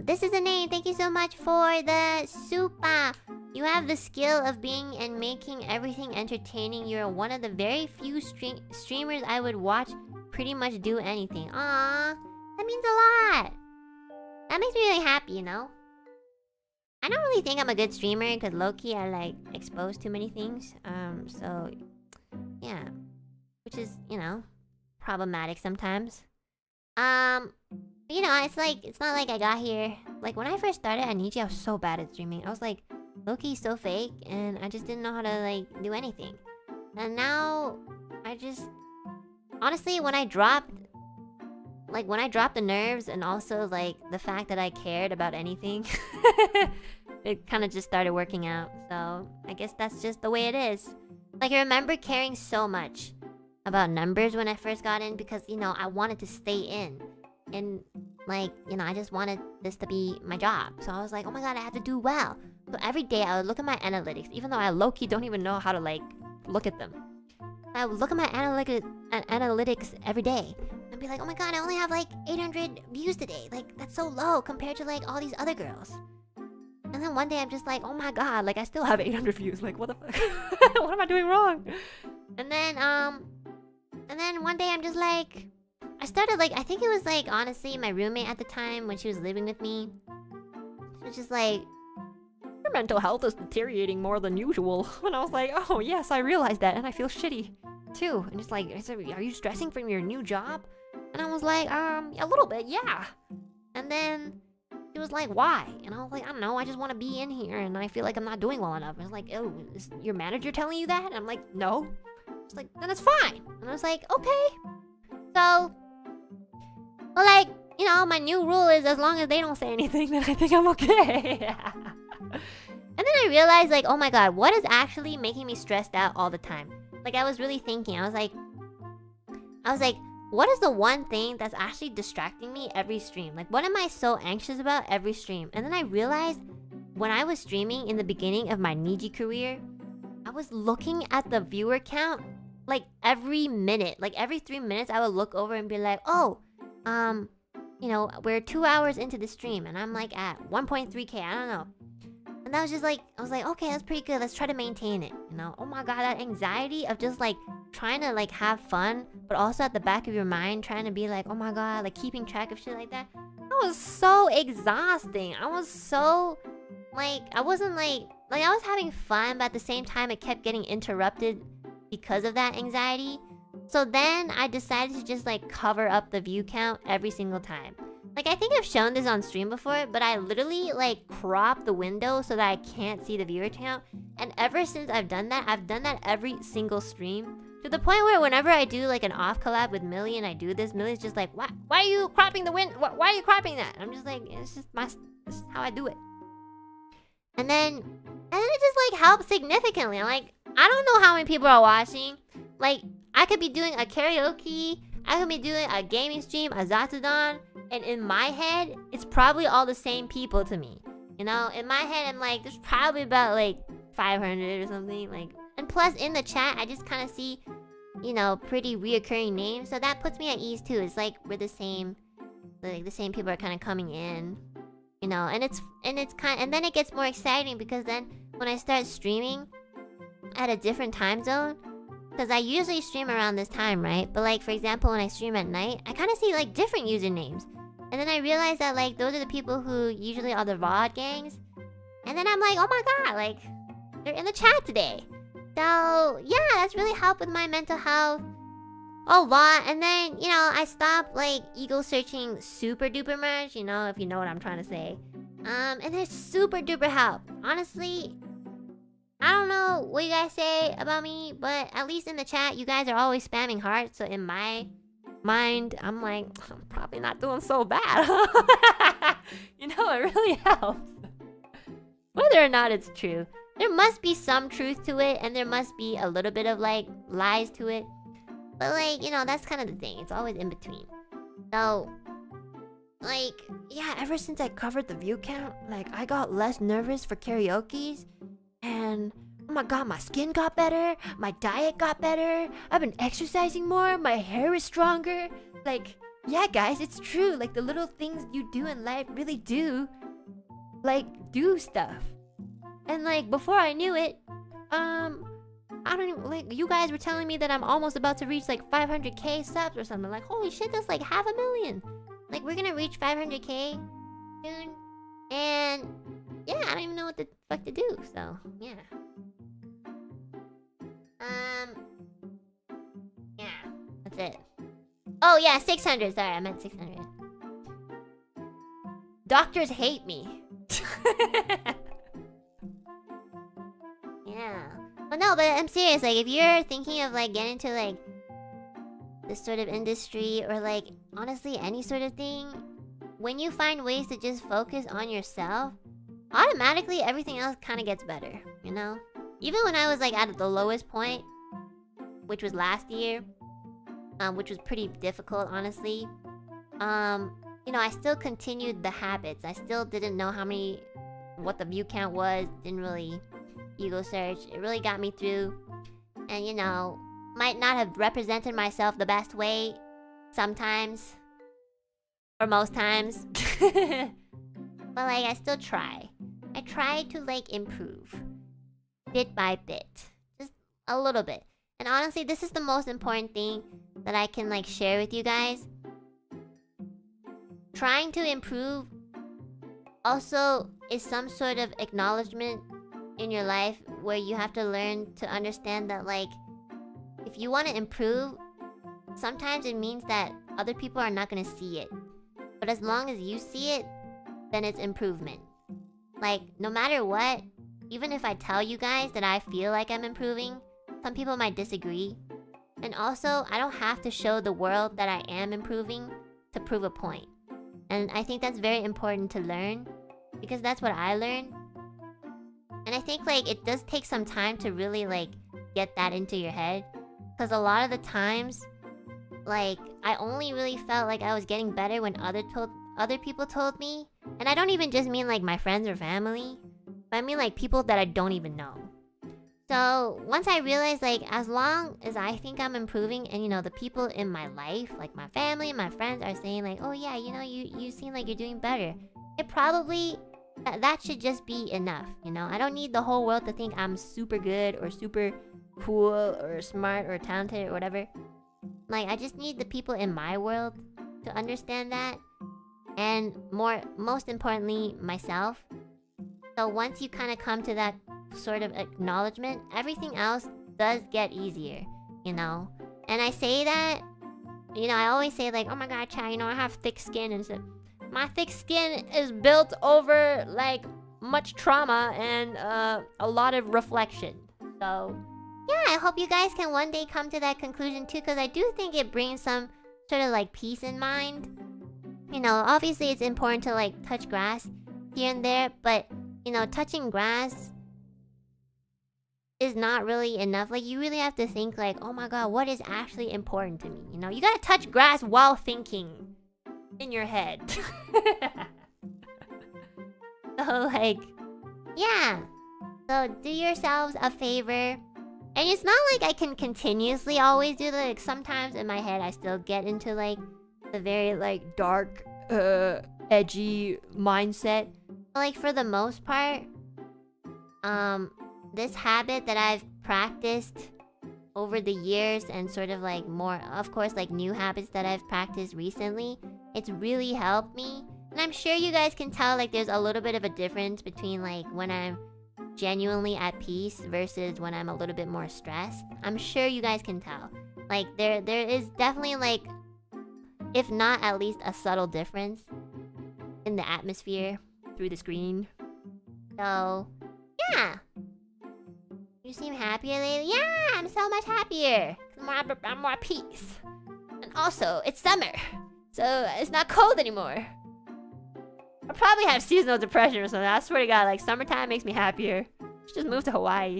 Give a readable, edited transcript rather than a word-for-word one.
this is a name. Thank you so much for the super. You have the skill of being and making everything entertaining. You're one of the very few streamers I would watch pretty much do anything. Aww, that means a lot. That makes me really happy, you know? I don't really think I'm a good streamer because low-key I like exposed to many things. So yeah, which is, you know, problematic sometimes. You know, it's not like I got here. Like when I first started at NIJI, I was so bad at streaming. I was like low-key so fake, and I just didn't know how to like do anything. And now I just honestly, when I dropped the nerves and also like the fact that I cared about anything, it kind of just started working out. So I guess that's just the way it is. Like I remember caring so much about numbers when I first got in because, you know, I wanted to stay in. And like, you know, I just wanted this to be my job. So I was like, oh my god, I have to do well. So every day I would look at my analytics, even though I low-key don't even know how to like look at them. I would look at my analytics every day and be like, oh my god, I only have like 800 views today. Like, that's so low compared to like all these other girls. And then one day I'm just like, oh my god, like I still have 800 views. Like, what the fuck? What am I doing wrong? And then one day I'm just like, I started like, I think it was like, honestly, my roommate at the time when she was living with me. She was just like, your mental health is deteriorating more than usual. And I was like, oh yes, I realized that and I feel shitty too. And it's like, I said, are you stressing from your new job? And I was like, a little bit, yeah. And then she was like, why? And I was like, I don't know, I just want to be in here and I feel like I'm not doing well enough. And it's like, oh, is your manager telling you that? And I'm like, no. It's like, then it's fine. And I was like, okay. So, well, like, you know, my new rule is as long as they don't say anything, then I think I'm okay. And then I realized, like, oh my god, what is actually making me stressed out all the time? Like, I was really thinking, I was like, what is the one thing that's actually distracting me every stream? Like, what am I so anxious about every stream? And then I realized, when I was streaming in the beginning of my NIJI career, I was looking at the viewer count, like, every minute. Like, every 3 minutes, I would look over and be like, oh, you know, we're 2 hours into the stream, and I'm, like, at 1.3k, I don't know. And that was just like, I was like, okay, that's pretty good. Let's try to maintain it, you know? Oh my god, that anxiety of just like trying to like have fun, but also at the back of your mind trying to be like, oh my god, like keeping track of shit like that. That was so exhausting. I was so like, I wasn't like I was having fun, but at the same time it kept getting interrupted because of that anxiety. So then I decided to just like cover up the view count every single time. Like, I think I've shown this on stream before, but I literally, like, crop the window so that I can't see the viewer count. And ever since I've done that every single stream. To the point where whenever I do, like, an off collab with Millie and I do this, Millie's just like, why are you cropping the why are you cropping that? And I'm just like, this is how I do it. And then it just, like, helps significantly. I'm like, I don't know how many people are watching. Like, I could be doing a karaoke, I could be doing a gaming stream, a Zatsudan, and in my head, it's probably all the same people to me. You know, in my head, I'm like, there's probably about like 500 or something. Like, and plus in the chat, I just kind of see, you know, pretty reoccurring names. So that puts me at ease too. It's like we're the same, like the same people are kind of coming in. You know, and then it gets more exciting because then when I start streaming at a different time zone. Because I usually stream around this time, right? But like, for example, when I stream at night, I kind of see like different usernames. And then I realize that like, those are the people who usually are the VOD gangs. And then I'm like, oh my god, like, they're in the chat today. So, yeah, that's really helped with my mental health a lot. And then, you know, I stopped like ego searching super duper much, you know, if you know what I'm trying to say. And it's super duper help. Honestly, I don't know what you guys say about me, but at least in the chat, you guys are always spamming hearts. So in my mind, I'm like, I'm probably not doing so bad. You know, it really helps. Whether or not it's true. There must be some truth to it, and there must be a little bit of, like, lies to it. But, like, you know, that's kind of the thing. It's always in between. So, like, yeah, ever since I covered the view count, like, I got less nervous for karaoke's. And oh my god, my skin got better, my diet got better, I've been exercising more, my hair is stronger. Like, yeah guys, it's true. Like, the little things you do in life really do like do stuff. And like before I knew it, I don't even, like, you guys were telling me that I'm almost about to reach like 500k subs or something. Like, holy shit, that's like 500,000. Like, we're gonna reach 500k soon. And yeah, I don't even know what the fuck to do. So yeah. Yeah, that's it. Oh yeah, 600. Sorry, I meant 600. Doctors hate me. Yeah. But no, but I'm serious. Like, if you're thinking of like getting into like this sort of industry or like honestly any sort of thing, when you find ways to just focus on yourself, automatically everything else kind of gets better, you know? Even when I was like at the lowest point, which was last year, which was pretty difficult, honestly. You know, I still continued the habits. I still didn't know what the view count was. Didn't really ego search. It really got me through. And you know, might not have represented myself the best way sometimes. Or most times. But like, I still try. I try to like improve. Bit by bit. Just a little bit. And honestly, this is the most important thing that I can like share with you guys. Trying to improve also is some sort of acknowledgement in your life where you have to learn to understand that like, if you want to improve, sometimes it means that other people are not going to see it. But as long as you see it, then it's improvement. Like, no matter what, even if I tell you guys that I feel like I'm improving, some people might disagree. And also, I don't have to show the world that I am improving to prove a point. And I think that's very important to learn, because that's what I learned. And I think like it does take some time to really like get that into your head. Because a lot of the times, like, I only really felt like I was getting better when other people told me. And I don't even just mean like my friends or family, but I mean like people that I don't even know. So once I realized like, as long as I think I'm improving and you know the people in my life, like my family, my friends are saying like, oh yeah, you know, you seem like you're doing better, it probably, that should just be enough, you know? I don't need the whole world to think I'm super good or super cool or smart or talented or whatever. Like, I just need the people in my world to understand that. And most importantly, myself. So once you kind of come to that sort of acknowledgement, everything else does get easier, you know? And I say that, you know, I always say like, oh my god, Chad, you know, I have thick skin, and so my thick skin is built over like much trauma and a lot of reflection. So yeah, I hope you guys can one day come to that conclusion too, because I do think it brings some sort of like peace in mind. You know, obviously it's important to like touch grass here and there, but you know, touching grass is not really enough. Like, you really have to think like, oh my god, what is actually important to me? You know, you gotta touch grass while thinking in your head. So like, yeah. So do yourselves a favor. And it's not like I can continuously always do that. Like, sometimes in my head I still get into like the very like dark, edgy mindset. But like, for the most part, this habit that I've practiced over the years, and sort of like more, of course, like new habits that I've practiced recently, it's really helped me. And I'm sure you guys can tell like there's a little bit of a difference between like when I'm genuinely at peace versus when I'm a little bit more stressed. I'm sure you guys can tell. Like there is definitely like, if not at least a subtle difference in the atmosphere through the screen. So yeah. You seem happier lately? Yeah, I'm so much happier. I'm more at peace. And also, it's summer, so it's not cold anymore. I probably have seasonal depression or something. I swear to god, like, summertime makes me happier. Just move to Hawaii.